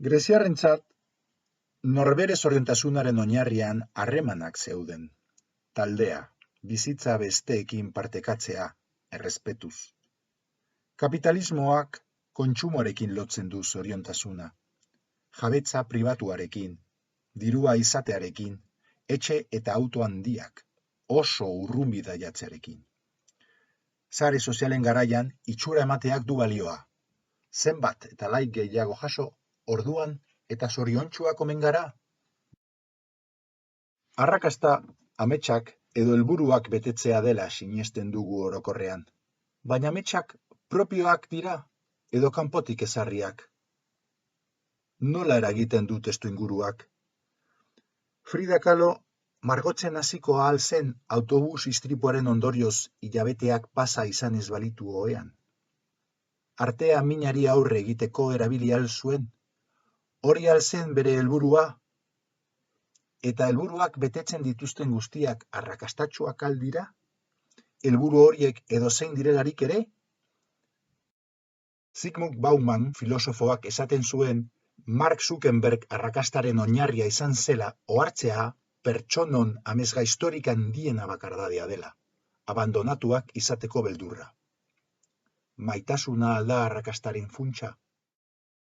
Greziarrentzat, norbere zoriontasunaren oinarrian harremanak zeuden. Taldea, bizitza besteekin partekatzea, errespetuz. Kapitalismoak kontsumoarekin lotzen du zoriontasuna. Jabetza pribatuarekin, dirua izatearekin, etxe eta auto handiak, oso urrun bidaiatzearekin. Sare sozialen garaian itxura emateak du balioa. Zenbat eta like gehiago jaso, orduan eta zoriontsuak omen gara. Arrakasta, ametsak edo helburuak betetzea dela sinesten dugu orokorrean. Baina ametsak propioak dira edo kanpotik ezarriak. Nola eragiten du testuinguruak? Frida Kahlo margotzen hasiko ahal zen autobus istripuaren ondorioz hilabeteak pasa izan ez balitu ohean. Artea minari aurre egiteko erabili ahal zuen. Hori ahal zen bere helburua. Eta helburuak betetzen dituzten guztiak arrakastatsuak al dira? Helburu horiek edozein direlarik ere? Zygmunt Bauman filosofoak esaten zuen Mark Zuckerberg arrakastaren oinarria izan zela ohartzea pertsonon amesgaistorik handiena bakardadea dela, abandonatuak izateko beldurra. Maitasuna al da arrakastaren funtsa?